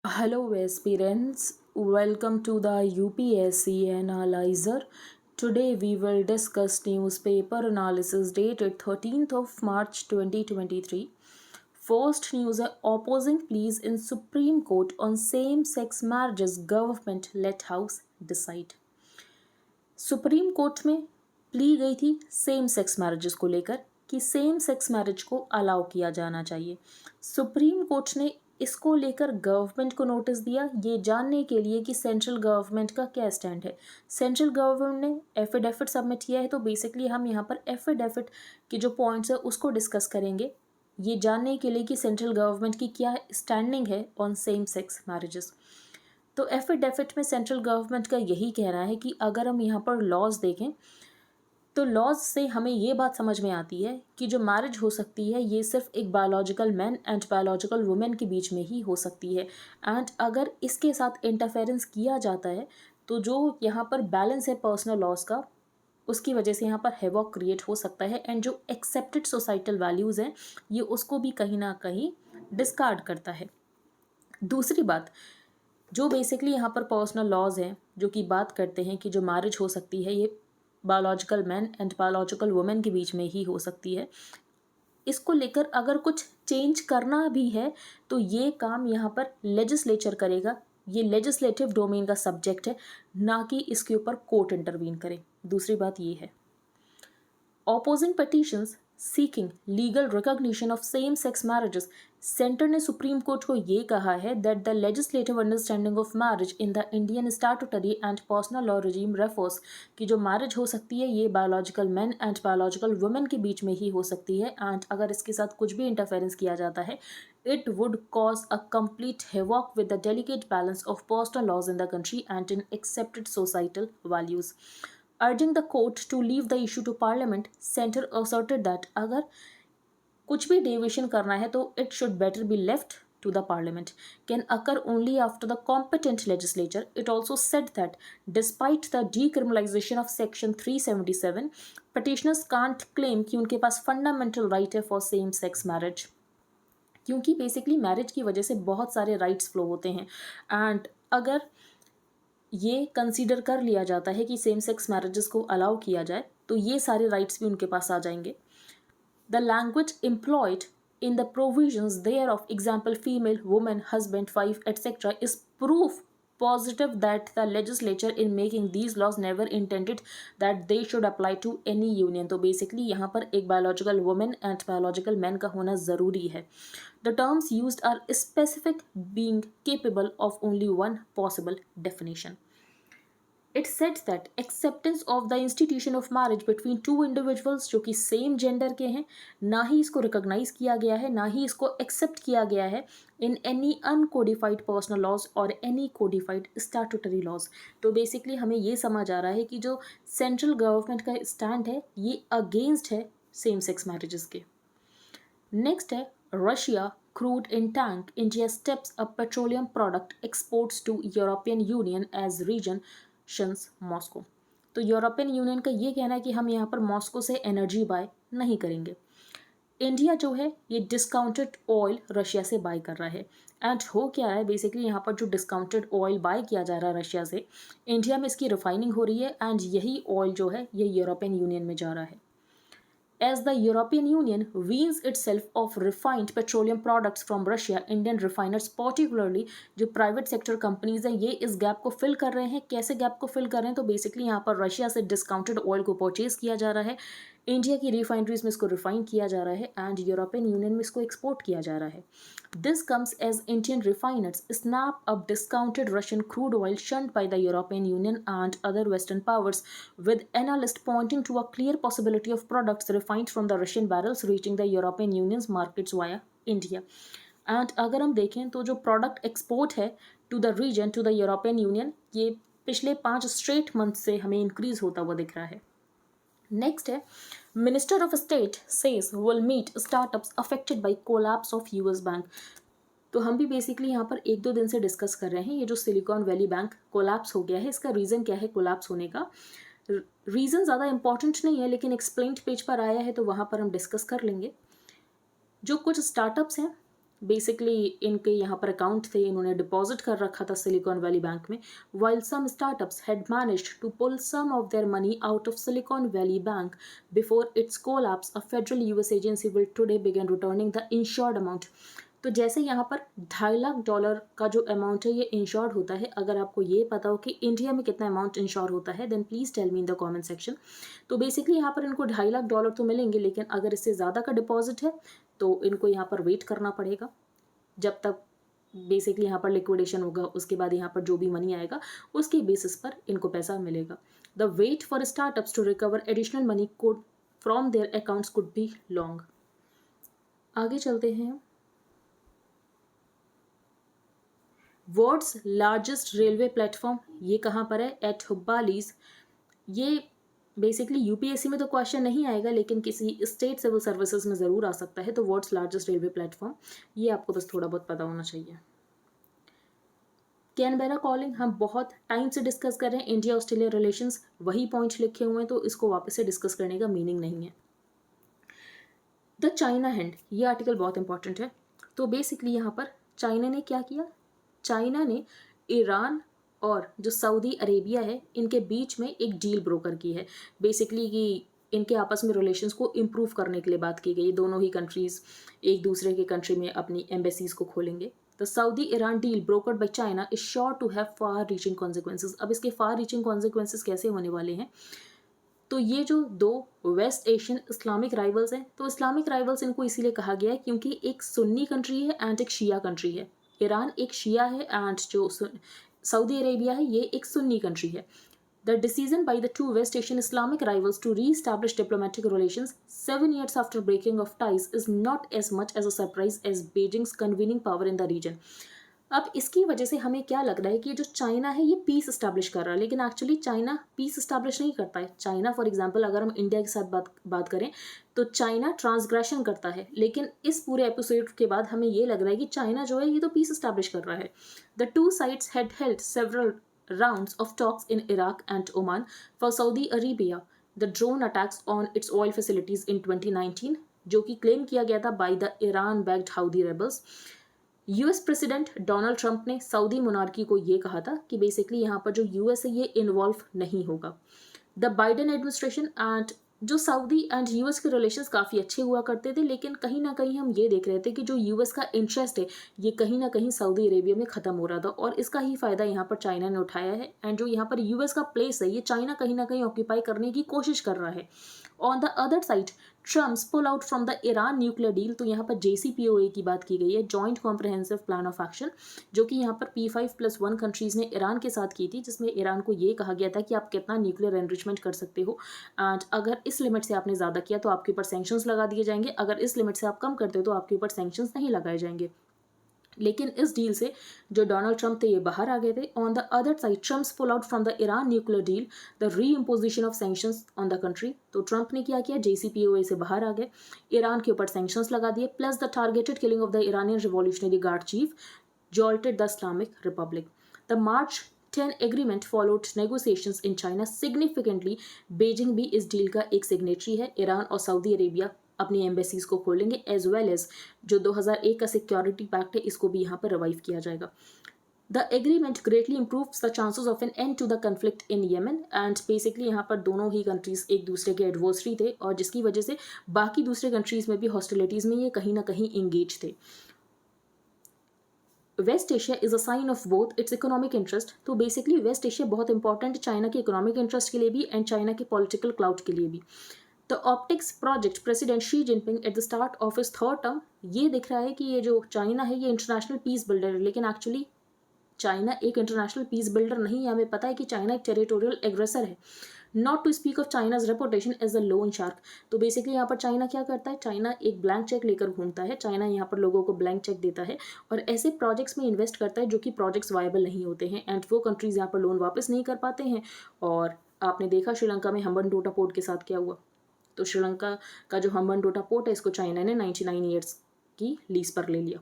Hello, aspirants. Welcome to the UPSC Analyzer. Today, we will discuss newspaper analysis dated 13th of March 2023. First news है opposing pleas in Supreme Court on same-sex marriages government let house decide. Supreme court में plea गई थी same sex marriages को लेकर कि same sex marriage को allow किया जाना चाहिए। सुप्रीम कोर्ट ने इसको लेकर गवर्नमेंट को नोटिस दिया ये जानने के लिए कि सेंट्रल गवर्नमेंट का क्या स्टैंड है। सेंट्रल गवर्नमेंट ने एफिडेविट सबमिट किया है, तो बेसिकली हम यहाँ पर एफिडेविट के जो पॉइंट्स है उसको डिस्कस करेंगे ये जानने के लिए कि सेंट्रल गवर्नमेंट की क्या स्टैंडिंग है ऑन सेम सेक्स मैरिजेस। तो एफिडेविट में सेंट्रल गवर्नमेंट का यही कहना है कि अगर हम यहाँ पर लॉज देखें तो लॉज से हमें ये बात समझ में आती है कि जो मैरिज हो सकती है ये सिर्फ एक biological man and biological women के बीच में ही हो सकती है। एंड अगर इसके साथ इंटरफेरेंस किया जाता है तो जो यहाँ पर बैलेंस है पर्सनल लॉज का उसकी वजह से यहाँ पर हेवॉक क्रिएट हो सकता है। एंड जो एक्सेप्टेड सोसाइटल वैल्यूज़ हैं ये उसको भी कहीं ना कहीं डिस्कार्ड करता है। दूसरी बात जो बेसिकली यहाँ पर पर्सनल लॉज हैं जो कि बात करते हैं कि जो मैरिज हो सकती है ये biological man and biological women के बीच में ही हो सकती है। इसको लेकर अगर कुछ चेंज करना भी है तो ये काम यहाँ पर लेजिस्लेचर करेगा। ये लेजिस्लेटिव डोमेन का सब्जेक्ट है, ना कि इसके ऊपर कोर्ट इंटरवीन करे। दूसरी बात ये है opposing petitions seeking legal recognition of same-sex marriages, centre ने सुप्रीम कोर्ट को ये कहा है that the legislative understanding of marriage in the Indian statutory and personal law regime refers कि जो मैरिज हो सकती है ये biological man and biological women के बीच में ही हो सकती है। एंड अगर इसके साथ कुछ भी इंटरफेरेंस किया जाता है it would cause a complete havoc with the delicate balance of personal laws in the country and in accepted societal values. Urging the court to leave the issue to parliament, center asserted that अगर कुछ भी deviation करना है तो it should better be left to the parliament, can occur only after the competent legislature. It also said that despite the decriminalization of section 377, petitioners can't claim कि उनके पास fundamental right है for same sex marriage, क्योंकि basically marriage की वजह से बहुत सारे rights flow होते हैं। एंड अगर ये कंसीडर कर लिया जाता है कि सेम सेक्स मैरिजेस को अलाउ किया जाए तो ये सारे राइट्स भी उनके पास आ जाएंगे। The language employed in the provisions thereof example female women husband wife etcetera is proof positive that the legislature in making these laws never intended that they should apply to any union. तो basically यहाँ पर एक biological woman and biological man का होना ज़रूरी है। The terms used are specific, being capable of only one possible definition. It said that acceptance of the institution of marriage between two individuals जो कि सेम जेंडर के हैं ना ही इसको रिकॉग्नाइज किया गया है ना ही इसको एक्सेप्ट किया गया है in any uncodified personal laws और एनी कोडिफाइड स्टैट्यूटरी लॉज। तो बेसिकली हमें ये समझ आ रहा है कि जो सेंट्रल गवर्नमेंट का स्टैंड है ये अगेंस्ट है सेम सेक्स मैरिजेस के। नेक्स्ट है Russia crude in tank, India steps up petroleum product exports to European Union as regions Moscow। तो यूरोपियन यूनियन का ये कहना है कि हम यहाँ पर मॉस्को से एनर्जी बाय नहीं करेंगे। इंडिया जो है ये डिस्काउंटेड ऑयल रशिया से बाय कर रहा है। एंड हो क्या है बेसिकली यहाँ पर जो डिस्काउंटेड ऑयल बाय किया जा रहा है रशिया से इंडिया में इसकी रिफाइनिंग हो रही है एंड यही ऑयल जो है ये यूरोपियन यूनियन में जा रहा है। As the European Union weans itself of refined petroleum products from Russia, Indian refiners particularly जो प्राइवेट सेक्टर कंपनीज हैं ये इस गैप को फिल कर रहे हैं। कैसे गैप को फिल कर रहे हैं तो बेसिकली यहाँ पर रशिया से डिस्काउंटेड ऑयल को परचेज किया जा रहा है, इंडिया की रिफाइनरीज में इसको रिफाइन किया जा रहा है एंड यूरोपियन यूनियन में इसको एक्सपोर्ट किया जा रहा है। This comes as Indian refiners snap up discounted Russian crude oil shunned by the European Union and other Western powers, with analysts pointing to a clear possibility of products refined from the Russian barrels reaching the European Union's markets via India. And अगर हम देखें तो जो product export है to the region to the European Union ये पिछले 5 straight month से हमें इंक्रीज होता हुआ दिख रहा है। नेक्स्ट है minister of state says will meet startups affected by collapse of US bank. तो हम भी बेसिकली यहाँ पर 1-2 दिन से डिस्कस कर रहे हैं ये जो सिलिकॉन वैली बैंक कोलैप्स हो गया है इसका रीज़न क्या है कोलैप्स होने का। रीज़न ज़्यादा इंपॉर्टेंट नहीं है लेकिन एक्सप्लेन्ड पेज पर आया है तो वहाँ पर हम डिस्कस कर लेंगे। जो कुछ स्टार्टअप्स हैं बेसिकली इनके यहाँ पर अकाउंट थे, इन्होंने डिपॉजिट कर रखा था सिलिकॉन वैली बैंक में. While some startups had managed to pull some of their money out of Silicon Valley Bank before its collapse, a federal US agency will today begin returning the insured amount. तो जैसे यहाँ पर $2.5 लाख का जो amount है ये insured होता है. अगर आपको ये पता हो कि इंडिया में कितना अमाउंट इंश्योर होता है then please tell me in the comment section. तो बेसिकली यहाँ पर इनको $2.5 लाख तो मिलेंगे, लेकिन अगर इससे ज़्यादा का डिपॉजिट है तो इनको यहाँ पर वेट करना पड़ेगा जब तक बेसिकली यहाँ पर लिक्विडेशन होगा. उसके बाद यहाँ पर जो भी मनी आएगा उसके बेसिस पर इनको पैसा मिलेगा. The wait for startups to recover additional money code from their accounts could be long. आगे चलते हैं. वर्ल्ड्स लार्जेस्ट रेलवे प्लेटफॉर्म ये कहाँ पर है? एट हुब्बालीज. ये बेसिकली यूपीएससी में तो क्वेश्चन नहीं आएगा, लेकिन किसी स्टेट सिविल सर्विसेज में ज़रूर आ सकता है. तो वर्ल्ड्स लार्जेस्ट रेलवे प्लेटफॉर्म ये आपको बस थोड़ा बहुत पता होना चाहिए. कैनबेरा कॉलिंग हम बहुत टाइम से डिस्कस कर रहे हैं. इंडिया ऑस्ट्रेलिया रिलेशंस वही पॉइंट्स लिखे हुए हैं, तो इसको वापस से डिस्कस करने का मीनिंग नहीं है. द चाइना हैंड ये आर्टिकल बहुत इंपॉर्टेंट है. तो बेसिकली यहाँ पर चाइना ने क्या किया? चाइना ने ईरान और जो सऊदी अरेबिया है इनके बीच में एक डील ब्रोकर की है. बेसिकली कि इनके आपस में रिलेशंस को इम्प्रूव करने के लिए बात की गई. दोनों ही कंट्रीज़ एक दूसरे के कंट्री में अपनी एम्बेसीज को खोलेंगे. The Saudi Iran deal brokered by China is sure to have far reaching consequences. अब इसके फार रीचिंग कॉन्सिक्वेंसेज कैसे होने वाले हैं? तो ये जो दो वेस्ट एशियन इस्लामिक राइवल्स हैं, तो इस्लामिक राइवल्स इनको इसीलिए कहा गया है क्योंकि एक सुन्नी कंट्री है एंड एक शिया कंट्री है. ईरान एक शिया है एंड जो सऊदी अरेबिया है ये एक सुन्नी कंट्री है. The decision by the two West Asian Islamic rivals to re-establish diplomatic relations 7 years after breaking of ties is not as much as a surprise as Beijing's convening power in the region. अब इसकी वजह से हमें क्या लग रहा है कि जो चाइना है ये पीस इस्टेब्लिश कर रहा है, लेकिन एक्चुअली चाइना पीस इस्टेब्लिश नहीं करता है. चाइना फॉर एग्जांपल अगर हम इंडिया के साथ बात करें तो चाइना ट्रांसग्रेशन करता है, लेकिन इस पूरे एपिसोड के बाद हमें ये लग रहा है कि चाइना जो है ये तो पीस इस्टेब्लिश कर रहा है. The two sides had held several rounds of talks in Iraq and Oman for Saudi Arabia. The drone attacks on its oil facilities in 2019, जो कि क्लेम किया गया था by the Iran-backed Houthi rebels. US president Donald Trump ने Saudi monarchy को ये कहा था कि बेसिकली यहाँ पर जो यूएस है ये इन्वॉल्व नहीं होगा. द बाइडेन एडमिनिस्ट्रेशन एंड जो सऊदी एंड यूएस के रिलेशंस काफ़ी अच्छे हुआ करते थे, लेकिन कहीं ना कहीं हम ये देख रहे थे कि जो यूएस का इंटरेस्ट है ये कहीं ना कहीं सऊदी अरेबिया में ख़त्म हो रहा था, और इसका ही फ़ायदा यहाँ पर चाइना ने उठाया है. एंड जो यहाँ पर यूएस का प्लेस है ये चाइना कहीं ना कहीं ऑक्यूपाई करने की कोशिश कर रहा है. On the other side Trump's pull out from the Iran nuclear deal. तो यहाँ पर JCPOA की बात की गई है, joint comprehensive plan of action, जो कि यहाँ पर P5+1 कंट्रीज़ ने ईरान के साथ की थी, जिसमें ईरान को ये कहा गया था कि आप कितना न्यूक्लियर एनरिचमेंट कर सकते हो एंड अगर इस लिमिट से आपने ज़्यादा किया तो आपके ऊपर सैंक्शंस लगा दिए जाएंगे, अगर इस लिमिट से आप कम करते हो तो आपके ऊपर सैंक्शंस नहीं लगाए जाएंगे. लेकिन इस डील से जो डोनाल्ड ट्रंप थे ये बाहर आ गए थे. On the other side Trump's pull out from the Iran nuclear deal, the reimposition of sanctions on the country. तो ट्रंप ने क्या किया? JCPOA से बाहर आ गए, ईरान के ऊपर सैंक्शंस लगा दिए, plus the targeted killing of the Iranian revolutionary guard chief jolted the Islamic Republic. The March 10 agreement followed negotiations in China significantly. Beijing भी इस डील का एक सिग्नेटरी है. ईरान और सऊदी अरेबिया अपनी एम्बेसीज को खोलेंगे, एज वेल एज जो 2001 का सिक्योरिटी पैक्ट है इसको भी यहाँ पर रिवाइव किया जाएगा. The agreement greatly improves the chances of an end to the conflict in Yemen and basically यहाँ पर दोनों ही कंट्रीज एक दूसरे के एडवर्सरी थे, और जिसकी वजह से बाकी दूसरे कंट्रीज में भी हॉस्टिलिटीज़ में ये कहीं ना कहीं इंगेज थे. West Asia is a sign of both its economic interest. तो बेसिकली वेस्ट एशिया बहुत इंपॉर्टेंट है चाइना के इकोनॉमिक इंटरेस्ट के लिए भी एंड चाइना के पॉलिटिकल क्लाउड के लिए भी. The optics project president Xi Jinping at the start of his third term. ये दिख रहा है कि ये जो चाइना है ये इंटरनेशनल पीस बिल्डर है, लेकिन एक्चुअली चाइना एक इंटरनेशनल पीस बिल्डर नहीं है. हमें पता है कि चाइना एक टेरिटोरियल एग्रेसर है. Not to speak of China's reputation as a loan shark. तो बेसिकली यहाँ पर चाइना क्या करता है? चाइना एक ब्लैंक चेक लेकर घूमता है. चाइना यहाँ पर लोगों को ब्लैंक चेक देता है और ऐसे प्रोजेक्ट्स में इन्वेस्ट करता है जो कि प्रोजेक्ट्स वायबल नहीं होते हैं एंड वो कंट्रीज यहाँ पर लोन वापस नहीं कर पाते हैं. और आपने देखा श्रीलंका में हम्बनटोटा पोर्ट के साथ क्या हुआ. तो श्रीलंका का जो हम्बनटोटा पोर्ट है इसको चाइना ने 99 ईयर्स की लीज पर ले लिया.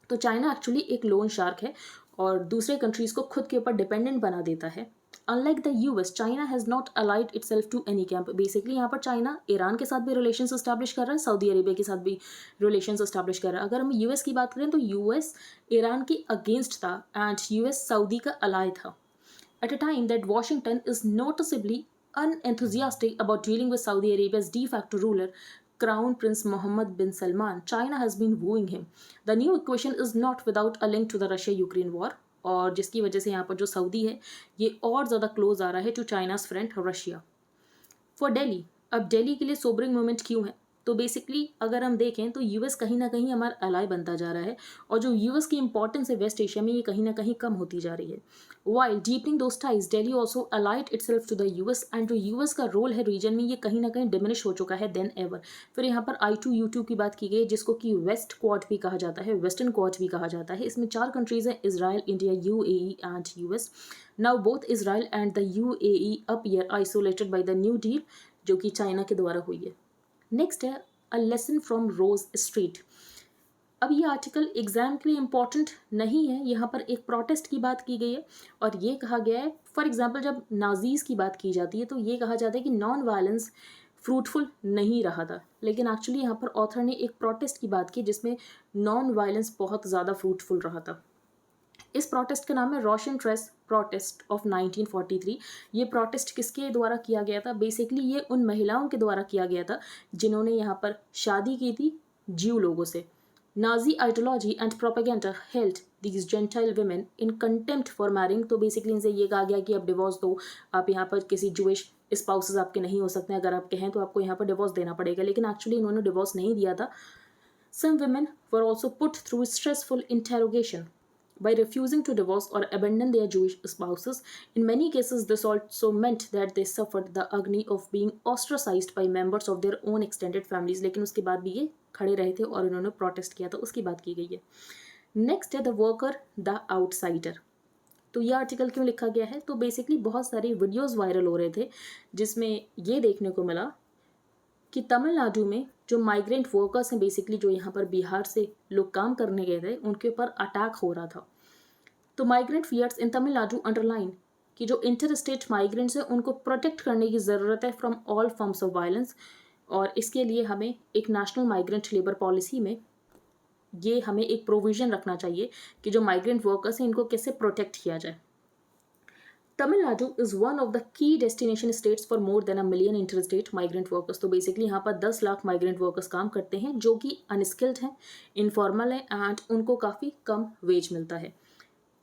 तो चाइना एक्चुअली एक लोन शार्क है और दूसरे कंट्रीज़ को खुद के ऊपर डिपेंडेंट बना देता है। Unlike the US, China has not allied itself to any camp. Basically यहाँ पर चाइना ईरान के साथ भी रिलेशंस इस्टेब्लिश कर रहा है, सऊदी अरेबिया के साथ भी रिलेशंस इस्टेब्लिश कर रहा है। अगर हम यूएस की बात करें तो यूएस ईरान के अगेंस्ट था एंड यूएस सऊदी का अलाय था। At a time that Washington is noticeably unenthusiastic about dealing with Saudi Arabia's de facto ruler, Crown Prince Mohammed bin Salman, China has been wooing him. The new equation is not without a link to the Russia-Ukraine war, और जिसकी वजह से यहाँ पर जो Saudi है ये और ज़्यादा क्लोज आ रहा है to China's friend Russia. For Delhi, अब दिल्ली के लिए सोबरिंग मोमेंट क्यों है? तो बेसिकली अगर हम देखें तो यूएस कहीं ना कहीं हमारा अलाय बनता जा रहा है और जो यूएस की इंपॉर्टेंस है वेस्ट एशिया में ये कहीं ना कहीं कम होती जा रही है। While deepening those ties, Delhi also allied itself to the US and जो यूएस का रोल है रीजन में ये कहीं ना कहीं डिमिनिश हो चुका है देन एवर। फिर यहाँ पर I2U2 की बात की गई जिसको कि वेस्ट क्वाड भी कहा जाता है, वेस्टर्न क्वाड भी कहा जाता है। इसमें 4 कंट्रीज हैं, Israel, India, UAE and US. Now both Israel and the UAE appear isolated by the new deal जो कि चाइना के द्वारा हुई है। नेक्स्ट है a lesson from Rose Street. अब ये आर्टिकल एग्जाम के लिए इम्पॉर्टेंट नहीं है, यहाँ पर एक प्रोटेस्ट की बात की गई है और ये कहा गया है, फॉर एग्जाम्पल जब नाजीज़ की बात की जाती है तो ये कहा जाता है कि नॉन वायलेंस फ्रूटफुल नहीं रहा था, लेकिन एक्चुअली यहाँ पर ऑथर ने एक प्रोटेस्ट की बात की जिसमें नॉन वायलेंस बहुत ज़्यादा फ्रूटफुल रहा था। इस प्रोटेस्ट का नाम है रोशन ट्रेस प्रोटेस्ट ऑफ 1943। ये प्रोटेस्ट किसके द्वारा किया गया था? बेसिकली ये उन महिलाओं के द्वारा किया गया था जिन्होंने यहाँ पर शादी की थी ज्यू लोगों से। Nazi ideology and propaganda held these gentile women in contempt for marrying. तो बेसिकली इनसे ये कहा गया कि आप डिवोर्स दो, आप यहाँ पर किसी जूइश स्पाउसेस आपके नहीं हो सकते, अगर आपके हैं तो आपको यहाँ पर डिवोर्स देना पड़ेगा, लेकिन एक्चुअली इन्होंने डिवोर्स नहीं दिया था। Some women were also put through stressful interrogation by refusing to divorce or abandon their Jewish spouses. In many cases, this also meant that they suffered the agony of being ostracized by members of their own extended families. लेकिन उसके बाद भी ये खड़े रहे थे और इन्होंने प्रोटेस्ट किया था, उसकी बात की गई है। नेक्स्ट है द वर्कर द आउटसाइडर। तो ये आर्टिकल क्यों लिखा गया है? तो बेसिकली बहुत सारे वीडियोज़ वायरल हो रहे थे जिसमें ये देखने को मिला कि तमिलनाडु में जो माइग्रेंट वर्कर्स हैं, बेसिकली जो यहाँ पर बिहार से लोग काम करने गए थे, उनके ऊपर अटैक हो रहा था। तो migrant fears in Tamil Nadu underline कि जो इंटर स्टेट माइग्रेंट्स हैं उनको प्रोटेक्ट करने की ज़रूरत है from all forms of violence, और इसके लिए हमें एक नेशनल माइग्रेंट लेबर पॉलिसी में ये हमें एक प्रोविज़न रखना चाहिए कि जो माइग्रेंट वर्कर्स हैं इनको कैसे प्रोटेक्ट किया जाए। Tamil Nadu is one of the key destination states for more than 1 million interstate migrant workers. तो बेसिकली यहाँ पर 10 लाख माइग्रेंट वर्कर्स काम करते हैं जो कि अनस्किल्ड हैं, इनफॉर्मल हैं एंड उनको काफ़ी कम वेज मिलता है,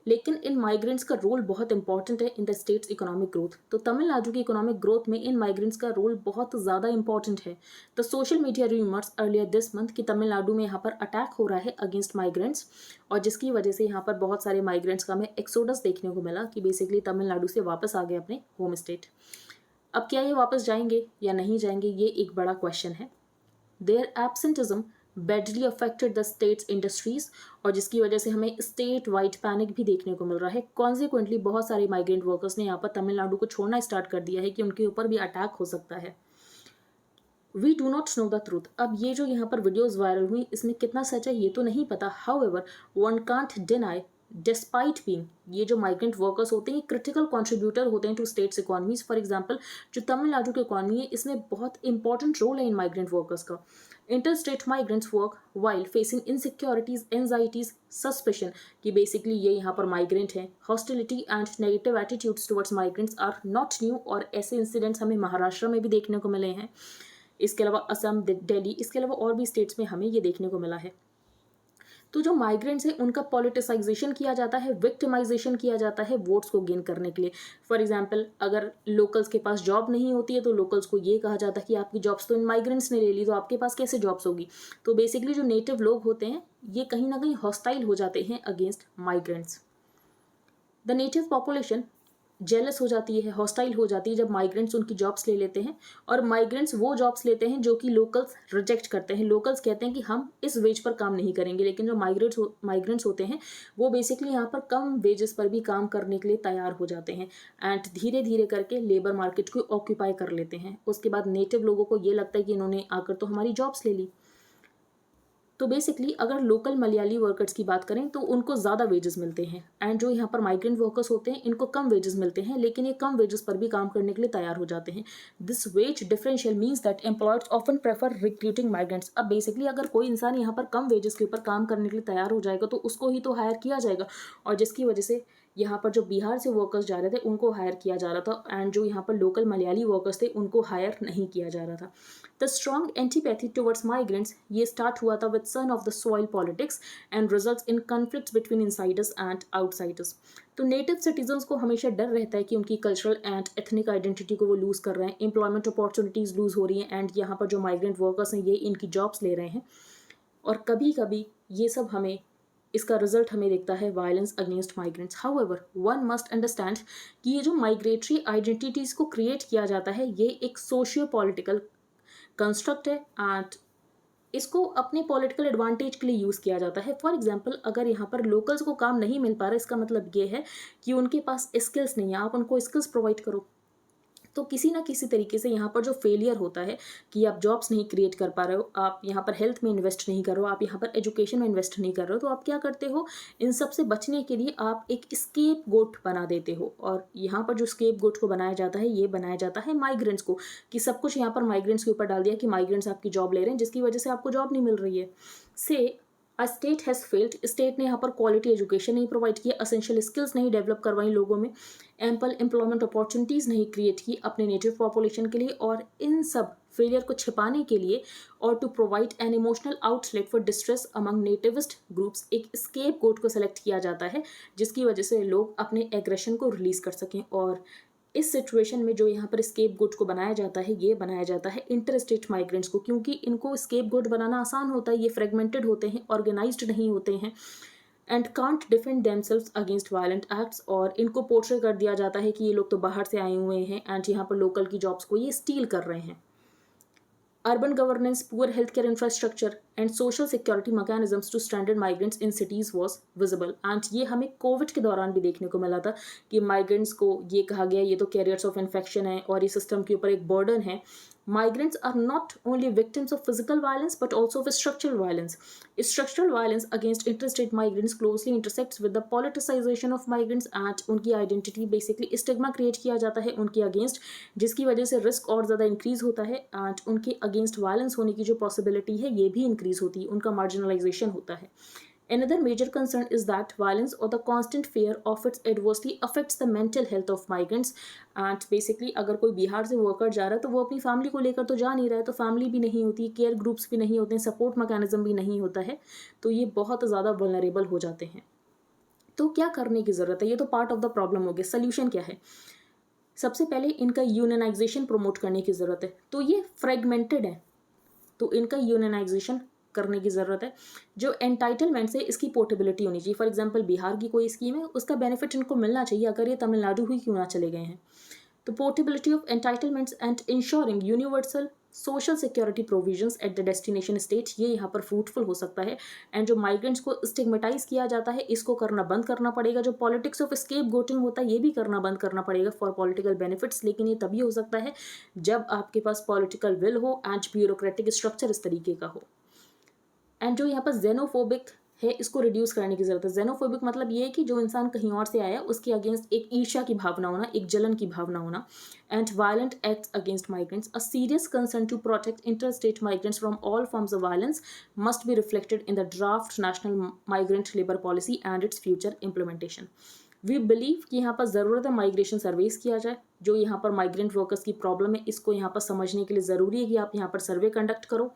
लेकिन इन माइग्रेंट्स का रोल बहुत इंपॉर्टेंट है in the states economic growth. तो तमिलनाडु की इकोनॉमिक ग्रोथ में इन माइग्रेंट्स का रोल बहुत ज़्यादा इंपॉर्टेंट है। The social media rumours earlier this month कि तमिलनाडु में यहाँ पर अटैक हो रहा है अगेंस्ट माइग्रेंट्स, और जिसकी वजह से यहाँ पर बहुत सारे माइग्रेंट्स का हमें एक्सोडस देखने को मिला कि बेसिकली तमिलनाडु से वापस आ गए अपने होम स्टेट। अब क्या ये वापस जाएंगे या नहीं जाएंगे, ये एक बड़ा क्वेश्चन है। Their absenteeism badly affected the state's industries, और जिसकी वजह से हमें स्टेट वाइड पैनिक भी देखने को मिल रहा है। कॉन्सिक्वेंटली बहुत सारे माइग्रेंट वर्कर्स ने यहाँ पर तमिलनाडु को छोड़ना स्टार्ट कर दिया है कि उनके ऊपर भी अटैक हो सकता है। We do not know the truth. अब ये जो यहाँ पर वीडियोज़ वायरल हुई इसमें कितना सच है ये तो नहीं पता। However one can't deny despite being, ये जो माइग्रेंट वर्कर्स होते हैं क्रिटिकल कंट्रीब्यूटर होते हैं to state's economies. For example जो तमिलनाडु की इकोनॉमी है इसमें बहुत इंपॉर्टेंट रोल है इन माइग्रेंट वर्कर्स का। Interstate migrants work while facing insecurities, anxieties, suspicion कि बेसिकली ये यहाँ पर माइग्रेंट हैं। Hostility and negative attitudes towards migrants are not new, और ऐसे इंसिडेंट्स हमें महाराष्ट्र में भी देखने को मिले हैं, इसके अलावा असम, दिल्ली, इसके अलावा और भी स्टेट्स में हमें ये देखने को मिला है। तो जो माइग्रेंट्स हैं उनका पॉलिटिसाइजेशन किया जाता है, विक्टिमाइजेशन किया जाता है वोट्स को गेन करने के लिए। फॉर एग्जांपल अगर लोकल्स के पास जॉब नहीं होती है तो लोकल्स को ये कहा जाता है कि आपकी जॉब्स तो इन माइग्रेंट्स ने ले ली, तो आपके पास कैसे जॉब्स होगी। तो बेसिकली जो नेटिव लोग होते हैं ये कहीं ना कहीं हॉस्टाइल हो जाते हैं against migrants. The native population jealous हो जाती है, हॉस्टाइल हो जाती है जब माइग्रेंट्स उनकी जॉब्स ले लेते हैं, और माइग्रेंट्स वो जॉब्स लेते हैं जो कि लोकल्स रिजेक्ट करते हैं। लोकल्स कहते हैं कि हम इस वेज पर काम नहीं करेंगे, लेकिन जो माइग्रेंट्स होते हैं वो बेसिकली यहाँ पर कम वेजेस पर भी काम करने के लिए तैयार हो जाते हैं एंड धीरे धीरे करके लेबर मार्केट को ऑक्यूपाई कर लेते हैं। उसके बाद नेटिव लोगों को ये लगता है कि इन्होंने आकर तो हमारी जॉब्स ले ली। तो बेसिकली अगर लोकल मलयाली वर्कर्स की बात करें तो उनको ज़्यादा वेजेस मिलते हैं, एंड जो यहाँ पर माइग्रेंट वर्कर्स होते हैं इनको कम वेजेस मिलते हैं, लेकिन ये कम वेजेस पर भी काम करने के लिए तैयार हो जाते हैं। This wage differential means that employers often prefer recruiting migrants. अब बेसिकली अगर कोई इंसान यहाँ पर कम वेजेस के ऊपर काम करने के लिए तैयार हो जाएगा तो उसको ही तो हायर किया जाएगा, और जिसकी वजह से यहाँ पर जो बिहार से वर्कर्स जा रहे थे उनको हायर किया जा रहा था, एंड जो यहाँ पर लोकल मलयाली वर्कर्स थे उनको हायर नहीं किया जा रहा था। The strong antipathy towards migrants ये स्टार्ट हुआ था with son of the soil politics and results in conflicts between Insiders and outsiders. तो नेटिव सिटीजन्स को हमेशा डर रहता है कि उनकी कल्चरल एंड एथनिक आइडेंटिटी को वो लूज़ कर रहे हैं, एम्प्लॉयमेंट अपॉर्चुनिटीज़ लूज़ हो रही हैं, एंड यहाँ पर जो माइग्रेंट वर्कर्स हैं ये इनकी जॉब्स ले रहे हैं, और कभी कभी ये सब हमें इसका रिजल्ट हमें दिखता है violence against migrants. However one must understand कि ये जो माइग्रेटरी आइडेंटिटीज़ को क्रिएट किया जाता है ये एक सोशियो पॉलिटिकल कंस्ट्रक्ट है, एंड इसको अपने पॉलिटिकल एडवांटेज के लिए यूज़ किया जाता है। फॉर एग्जांपल अगर यहाँ पर लोकल्स को काम नहीं मिल पा रहा, इसका मतलब ये है कि उनके पास स्किल्स नहीं है, आप उनको स्किल्स प्रोवाइड करो। तो किसी ना किसी तरीके से यहाँ पर जो फेलियर होता है कि आप जॉब्स नहीं क्रिएट कर पा रहे हो, आप यहाँ पर हेल्थ में इन्वेस्ट नहीं कर रहे हो, आप यहाँ पर एजुकेशन में इन्वेस्ट नहीं कर रहे हो, तो आप क्या करते हो, इन सब से बचने के लिए आप एक स्केप गोट बना देते हो। और यहाँ पर जो स्केप गोट को बनाया जाता है ये बनाया जाता है माइग्रेंट्स को, कि सब कुछ यहाँ पर माइग्रेंट्स के ऊपर डाल दिया कि माइग्रेंट्स आपकी जॉब ले रहे हैं जिसकी वजह से आपको जॉब नहीं मिल रही है। से a state has failed, state ने यहाँ पर क्वालिटी एजुकेशन नहीं प्रोवाइड किया, असेंशियल स्किल्स नहीं डेवलप करवाई लोगों में, एम्पल एम्प्लॉयमेंट अपॉर्चुनिटीज़ नहीं क्रिएट की अपने नेटिव पॉपुलेशन के लिए, और इन सब फेलियर को छिपाने के लिए और to provide an emotional outlet for distress among nativist groups एक स्केप गोट को सेलेक्ट किया जाता है जिसकी वजह से लोग अपने एग्रेशन को रिलीज़ कर सकें। और इस सिचुएशन में जो यहाँ पर स्केप गोट को बनाया जाता है ये बनाया जाता है इंटर स्टेट माइग्रेंट्स को, क्योंकि इनको स्केप गोट बनाना आसान होता है, ये फ्रेगमेंटेड होते हैं, ऑर्गेनाइज्ड नहीं होते हैं, and can't defend themselves against violent acts, और इनको पोर्ट्रे कर दिया जाता है कि ये लोग तो बाहर से आए हुए हैं एंड यहाँ पर लोकल की जॉब्स को ये स्टील कर रहे हैं। Urban governance, poor healthcare infrastructure, and social security mechanisms to stranded migrants in cities was visible. And ये हमें कोविड के दौरान भी देखने को मिला था कि माइग्रेंट्स को ये कहा गया ये तो कैरियर्स ऑफ इन्फेक्शन है और ये सिस्टम के ऊपर एक बर्डन है। Migrants are not only victims of physical violence but also of structural violence. Structural violence against interstate migrants closely intersects with the politicization of migrants and उनकी identity basically stigma create किया जाता है उनके against, जिसकी वजह से risk और ज़्यादा इंक्रीज़ होता है, एंड उनके अगेंस्ट वायलेंस होने की जो पॉसिबिलिटी है ये भी इंक्रीज़ होती है, उनका मार्जिनलाइजेशन होता है। Another major concern is that violence or the constant fear of it adversely affects the mental health of migrants. And basically अगर कोई बिहार से वर्कर जा रहा है तो वो अपनी फैमिली को लेकर तो जा नहीं रहा है, तो फैमिली भी नहीं होती, केयर ग्रुप्स भी नहीं होते हैं, सपोर्ट मैकेनिज्म भी नहीं होता है, तो ये बहुत ज़्यादा वल्नरेबल हो जाते हैं। तो क्या करने की ज़रूरत है, ये तो पार्ट ऑफ द प्रॉब्लम हो गया। सोल्यूशन क्या है? सबसे पहले इनका यूनियनाइजेशन प्रमोट करने की ज़रूरत है। तो ये फ्रेगमेंटेड है तो इनका यूनियनाइजेशन करने की ज़रूरत है। जो एंटाइटलमेंट्स है इसकी पोर्टेबिलिटी होनी चाहिए। फॉर एग्जांपल बिहार की कोई स्कीम है उसका बेनिफिट इनको मिलना चाहिए, अगर ये तमिलनाडु ही क्यों ना चले गए हैं। तो portability of entitlements and ensuring universal social security provisions at the destination state, ये यहाँ पर फ्रूटफुल हो सकता है। एंड जो माइग्रेंट्स को स्टिग्मेटाइज किया जाता है इसको करना बंद करना पड़ेगा। जो पॉलिटिक्स ऑफ स्केप गोटिंग होता है ये भी करना बंद करना पड़ेगा फॉर पॉलिटिकल बेनिफिट्स, लेकिन ये तभी हो सकता है जब आपके पास पॉलिटिकल विल हो एंड ब्यूरोक्रेटिक स्ट्रक्चर इस तरीके का हो। एंड जो यहाँ पर जेनोफोबिक है इसको रिड्यूस करने की जरूरत है। जेनोफोबिक मतलब ये है कि जो इंसान कहीं और से आया उसके अगेंस्ट एक ईर्ष्या की भावना होना, एक जलन की भावना होना। And violent acts against migrants, a serious concern to protect interstate migrants from all forms of violence must be reflected in the draft national migrant labour policy and its future implementation. We believe कि यहाँ पर ज़रूरत है migration Sarves किया जाए। जो यहाँ पर माइग्रेंट वर्कर्स की प्रॉब्लम है इसको यहाँ पर समझने के लिए ज़रूरी है कि आप यहाँ पर सर्वे कंडक्ट करो।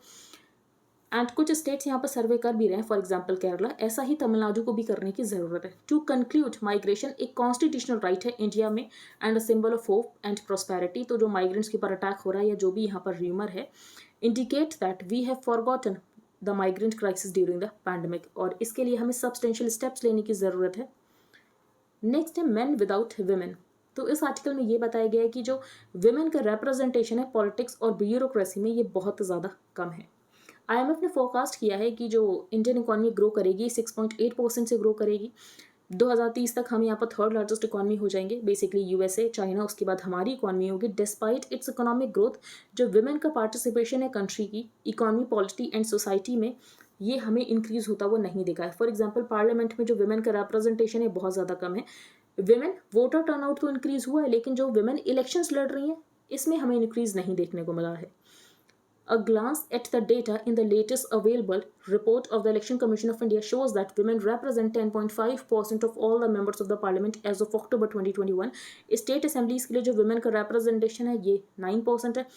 एंड कुछ स्टेट्स यहाँ पर सर्वे कर भी रहे हैं, फॉर एग्जाम्पल केरला, ऐसा ही तमिलनाडु को भी करने की ज़रूरत है। टू कंक्लूड, माइग्रेशन एक कॉन्स्टिट्यूशनल राइट है इंडिया में and a symbol of hope and prosperity. तो जो माइग्रेंट्स के ऊपर अटैक हो रहा है या जो भी यहाँ पर र्यूमर है indicate that we have forgotten the migrant crisis during the pandemic, और इसके लिए हमें सब्सटेंशियल स्टेप्स लेने की ज़रूरत है। नेक्स्ट है मेन विदाउट विमेन। तो इस आर्टिकल में ये बताया गया है कि जो विमेन का रिप्रेजेंटेशन है पॉलिटिक्स और ब्यूरोक्रेसी में ये बहुत ज़्यादा कम है। IMF ने फोरकास्ट किया है कि जो इंडियन इकॉनमी ग्रो करेगी 6.8% से ग्रो करेगी। 2030 तक हम यहाँ पर थर्ड लार्जेस्ट इकॉनमी हो जाएंगे, बेसिकली USA, चाइना, उसके बाद हमारी इकॉनमी होगी। डिस्पाइट इट्स इकोनॉमिक ग्रोथ, जो विमेन का पार्टिसिपेशन है कंट्री की इकॉनमी, पॉलिटी एंड सोसाइटी में ये हमें इंक्रीज होता हुआ नहीं दिखा है। फॉर एग्जाम्पल पार्लियामेंट में जो विमेन का रिप्रेजेंटेशन है बहुत ज़्यादा कम है। विमेन वोटर टर्नआउट तो इंक्रीज हुआ है, लेकिन जो विमेन इलेक्शंस लड़ रही हैं इसमें हमें इंक्रीज नहीं देखने को मिला है। A glance at the data in the latest available report of the Election Commission of India shows that women represent 10.5% of all the members of the parliament as of October 2021. State assemblies के लिए जो women का representation है ये 9% है।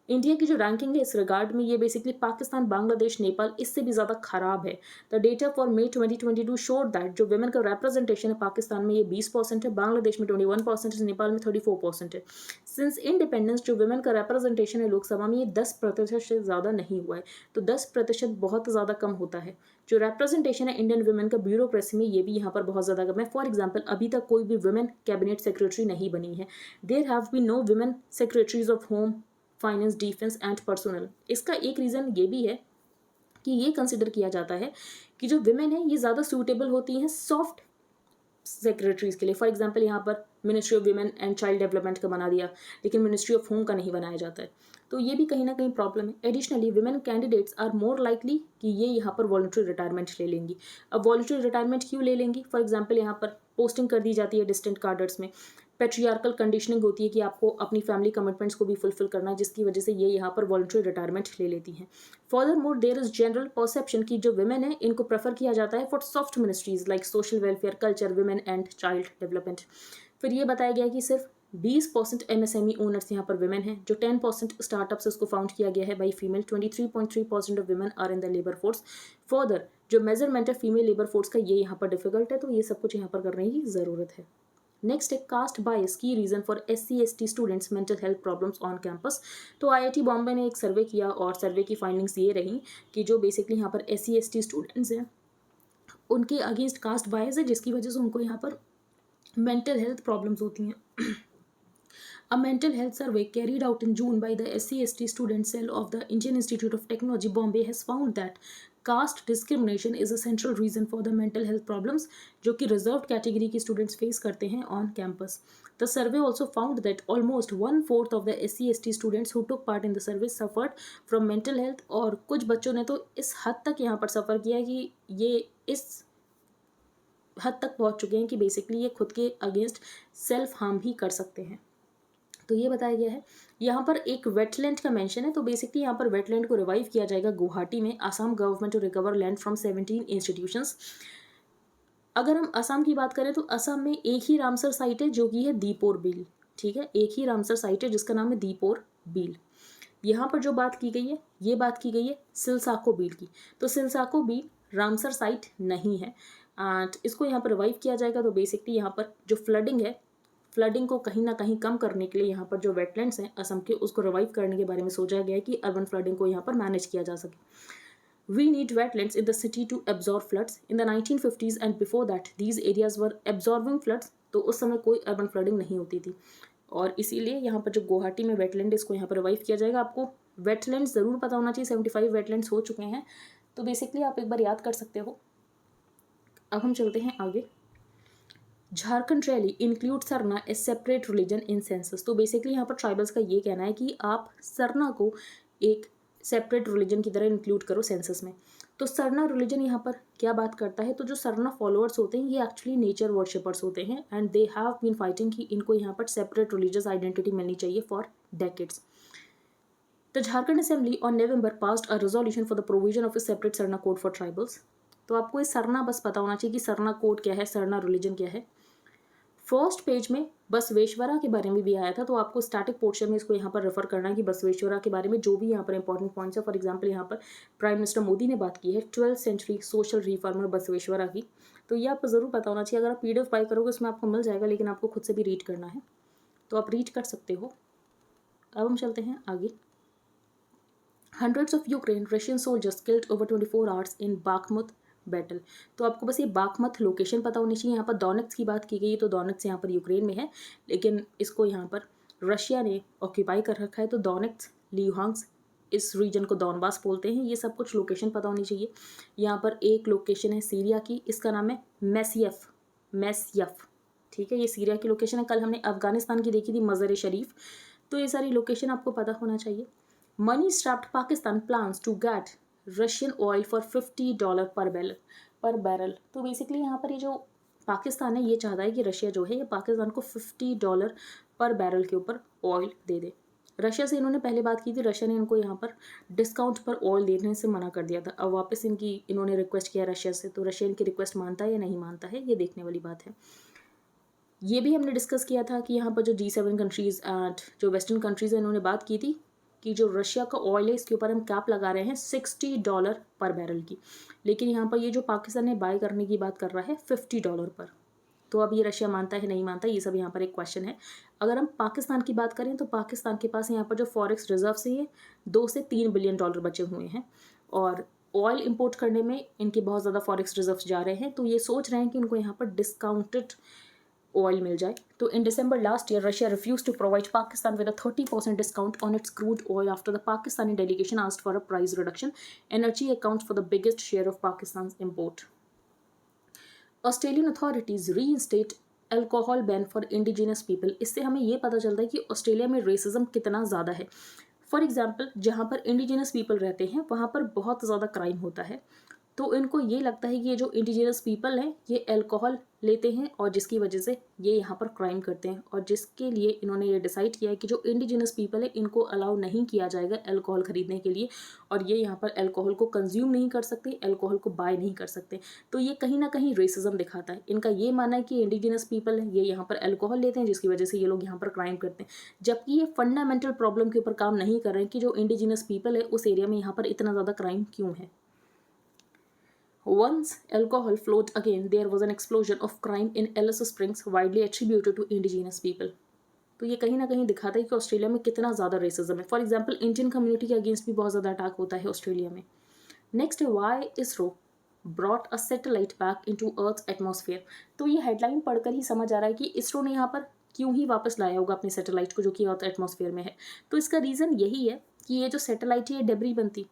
India की जो ranking है इस रिगार्ड में ये बेसिकली पाकिस्तान, बांग्लादेश, नेपाल इससे भी ज़्यादा खराब है। The data for May 2022 showed that जो वुमेन का रिप्रेजेंटेशन है पाकिस्तान में ये 20% है, बांग्लादेश में 21% है, नेपाल में 34% है। सिंस इंडिपेंडेंस जो वुमेन का रिप्रेजेंटेशन है लोकसभा में ये 10% से ज़्यादा नहीं हुआ है, तो 10% बहुत ज़्यादा कम होता है। जो रिप्रेजेंटेशन है इंडियन वुमेन का ब्यूरोक्रेसी में ये भी यहाँ पर बहुत ज़्यादा कम है। फॉर एग्जाम्पल अभी तक कोई भी वुमेन कैबिनेट सेक्रेटरी नहीं बनी है। There have been no women secretaries of home, finance, defence and personnel. इसका एक रीज़न ये भी है कि ये कंसिडर किया जाता है कि जो विमेन है ये ज़्यादा सूटेबल होती हैं सॉफ्ट सेक्रेटरीज के लिए। फॉर एग्जांपल यहाँ पर ministry of women and child development का बना दिया, लेकिन मिनिस्ट्री ऑफ होम का नहीं बनाया जाता है, तो ये भी कहीं ना कहीं प्रॉब्लम है। Additionally women candidates are more likely कि ये यहाँ पर वॉलंटरी रिटायरमेंट ले लेंगी। अब वॉलंटरी रिटायरमेंट क्यों ले लेंगी? फॉर एग्जाम्पल यहाँ पर पोस्टिंग कर दी जाती है डिस्टेंट कार्डर्स में, पेट्रियार्कल कंडीशनिंग होती है कि आपको अपनी फैमिली कमिटमेंट्स को भी फुलफिल करना है, जिसकी वजह से ये यहाँ पर वॉलंटरी रिटायरमेंट ले लेती हैं। Furthermore there is general perception कि जो विमेन है इनको प्रेफर किया जाता है for soft ministries like social welfare, culture, women and child development. फिर ये बताया गया कि सिर्फ 20% MSME ओनर्स यहाँ पर विमेन हैं, जो 10% स्टार्टअप से उसको फाउंड किया गया है by female. 23.3% of women are in the labour force. Further जो मेजरमेंट है फीमेल लेबर फोर्स का ये यहाँ पर डिफिकल्ट है, तो ये सब कुछ यहाँ पर करने की ज़रूरत है। नेक्स्ट है कास्ट बायस की reason for SC/ST students mental health problems on campus. तो IIT बॉम्बे ने एक सर्वे किया और सर्वे की फाइंडिंग्स ये रही कि जो बेसिकली यहाँ पर SC/ST स्टूडेंट्स हैं उनके अगेंस्ट कास्ट बायस है, जिसकी वजह से उनको यहाँ पर मेंटल हेल्थ प्रॉब्लम्स होती हैं। A mental health survey carried out in June by the SC/ST student cell of the Indian Institute of Technology, Bombay, has found that caste discrimination is a central reason for the mental health problems जो कि reserved category के students face करते हैं on campus. The survey also found that almost 1/4 of the SC/ST students who took part in the survey suffered from mental health, और कुछ बच्चों ने तो इस हद तक यहाँ पर सफ़र किया कि ये इस हद तक पहुँच चुके हैं कि बेसिकली ये खुद के अगेंस्ट सेल्फ हार्म भी कर सकते हैं। तो ये बताया गया है। यहाँ पर एक वेटलैंड का मेंशन है, तो बेसिकली यहाँ पर वेटलैंड को रिवाइव किया जाएगा गुवाहाटी में। Assam government to recover land from 17 institutions. अगर हम असम की बात करें तो असम में एक ही रामसर साइट है जो कि है दीपोर बिल। ठीक है, एक ही रामसर साइट है जिसका नाम है दीपोर बिल। यहाँ पर जो बात की गई है ये बात की गई है सिलसाको बील की। तो सिलसाको बील रामसर साइट नहीं है एंड इसको यहाँ पर रिवाइव किया जाएगा। तो बेसिकली यहाँ पर जो फ्लडिंग है, फ्लडिंग को कहीं ना कहीं कम करने के लिए यहाँ पर जो वेटलैंड्स हैं असम के उसको रिवाइव करने के बारे में सोचा गया है कि अर्बन फ्लडिंग को यहाँ पर मैनेज किया जा सके। We need wetlands in the city to absorb floods. In the 1950s and before that these areas were absorbing floods. तो उस समय कोई अर्बन फ्लडिंग नहीं होती थी और इसीलिए यहाँ पर जो गुवाहाटी में वेटलैंड इसको यहाँ पर रिवाइव किया जाएगा। आपको वेटलैंड्स ज़रूर पता होना चाहिए, 75 वेटलैंड्स हो चुके हैं, तो बेसिकली आप एक बार याद कर सकते हो। अब हम चलते हैं आगे। Jharkhand rally include Sarna A separate religion in census. तो बेसिकली यहाँ पर ट्राइबल्स का ये कहना है कि आप सरना को एक सेपरेट रिलीजन की तरह इंक्लूड करो सेंसस में। तो सरना रिलीजन यहाँ पर क्या बात करता है? तो जो सरना फॉलोअर्स होते हैं ये एक्चुअली नेचर वर्शिपर्स होते हैं and they have been fighting कि इनको यहाँ पर सेपरेट रिलीजियस आइडेंटिटी मिलनी चाहिए for decades. The Jharkhand assembly on November passed a resolution for the provision of a separate Sarna code for tribals. तो आपको ये सरना बस पता होना चाहिए कि सरना कोड क्या है, सरना रिलीजन क्या है। फर्स्ट पेज में बसवेश्वरा के बारे में भी आया था, तो आपको स्टैटिक पोर्शन में इसको यहाँ पर रेफर करना है कि बसवेश्वरा के बारे में जो भी यहाँ पर इंपॉर्टेंट पॉइंट्स है। फॉर एग्जांपल यहाँ पर प्राइम मिनिस्टर मोदी ने बात की है 12th century social reformer Basaveshwara की, तो ये आपको ज़रूर पता होना चाहिए। अगर आप PDF बाय करोगे उसमें आपको मिल जाएगा, लेकिन आपको खुद से भी रीड करना है, तो आप रीड कर सकते हो। अब हम चलते हैं आगे। Hundreds of Ukraine Russian soldiers killed over 24 hours in Bakhmut battle. तो आपको बस ये बाखमत लोकेशन पता होनी चाहिए। यहाँ पर डोनेट्स की बात की गई है, तो डोनेट्स यहाँ पर यूक्रेन में है, लेकिन इसको यहाँ पर रशिया ने ऑक्यूपाई कर रखा है। तो डोनेट्स, ल्यूहांस्क, इस रीजन को डॉनबास बोलते हैं। ये सब कुछ लोकेशन पता होनी चाहिए। यहाँ पर एक लोकेशन है सीरिया की, इसका नाम है मैस्यफ। ठीक है, ये सीरिया की लोकेशन है। कल हमने अफगानिस्तान की देखी थी मज़र शरीफ, तो ये सारी लोकेशन आपको पता होना चाहिए। Money strapped Pakistan plans to get Russian oil for $50 per barrel. तो बेसिकली यहाँ पर ये जो पाकिस्तान है ये चाहता है कि रशिया जो है ये पाकिस्तान को $50 पर बैरल के ऊपर ऑयल दे दे। रशिया से इन्होंने पहले बात की थी, रशिया ने इनको यहाँ पर डिस्काउंट पर ऑयल देने से मना कर दिया था। अब वापस इन्होंने रिक्वेस्ट किया रशिया से, तो रशिया इनकी रिक्वेस्ट मानता है या नहीं मानता है, ये देखने वाली बात है। ये भी हमने डिस्कस किया था कि यहाँ पर जो G7 कंट्रीज़ एंड जो वेस्टर्न कंट्रीज़ हैं इन्होंने बात की थी कि जो रशिया का ऑयल है इसके ऊपर हम कैप लगा रहे हैं $60 पर बैरल की, लेकिन यहाँ पर ये जो पाकिस्तान ने बाय करने की बात कर रहा है $50 पर। तो अब ये रशिया मानता है नहीं मानता, ये सब यहाँ पर एक क्वेश्चन है। अगर हम पाकिस्तान की बात करें तो पाकिस्तान के पास यहाँ पर जो फॉरेक्स रिजर्व से ये $2 से $3 बिलियन बचे हुए हैं, और ऑयल इंपोर्ट करने में इनके बहुत ज़्यादा फॉरेक्स रिजर्व जा रहे हैं, तो ये सोच रहे हैं कि इनको यहाँ पर डिस्काउंटेड ऑयल मिल जाए। तो इन December last year, Russia refused to provide Pakistan with a 30% discount on its crude oil after the Pakistani delegation asked for a price reduction. Energy accounts for the biggest share of Pakistan's import. Australian authorities reinstate alcohol ban for indigenous people. इससे हमें ये पता चलता है कि Australia में racism कितना ज़्यादा है। फॉर एग्जाम्पल, जहाँ पर इंडिजिनस पीपल रहते हैं वहाँ पर बहुत ज़्यादा क्राइम होता है, तो इनको ये लगता है कि ये जो इंडिजिनस पीपल हैं ये अल्कोहल लेते हैं और जिसकी वजह से ये यहाँ पर क्राइम करते हैं, और जिसके लिए इन्होंने ये डिसाइड किया है कि जो इंडिजिनस पीपल है इनको अलाउ नहीं किया जाएगा अल्कोहल ख़रीदने के लिए, और ये यहाँ पर अल्कोहल को कंज्यूम नहीं कर सकते, अल्कोहल को बाय नहीं कर सकते। तो ये कहीं ना कहीं रेसिज्म दिखाता है। इनका ये मानना है कि इंडिजिनस पीपल है ये यहाँ पर अल्कोहल लेते हैं जिसकी वजह से ये लोग यहाँ पर क्राइम करते हैं, जबकि ये फंडामेंटल प्रॉब्लम के ऊपर काम नहीं कर रहे हैं कि जो इंडिजिनस पीपल है उस एरिया में यहाँ पर इतना ज़्यादा क्राइम क्यों है। Once alcohol flowed again, there was an explosion of crime in Alice Springs, widely attributed to indigenous people. तो ये कहीं ना कहीं दिखाता है कि ऑस्ट्रेलिया में कितना ज़्यादा रेसिज्म है। फॉर एग्जाम्पल, इंडियन कम्युनिटी के अगेंस्ट भी बहुत ज़्यादा अटैक होता है ऑस्ट्रेलिया में। Next, why ISRO brought a satellite back into earth atmosphere. तो ये हेडलाइन पढ़कर ही समझ आ रहा है कि इसरो ने यहाँ पर क्यों ही वापस लाया होगा अपने सैटेलाइट को जो कि अर्थ एटमॉस्फेयर में है। तो इसका रीज़न यही है कि ये जो सैटेलाइट है ये डेब्री बनती,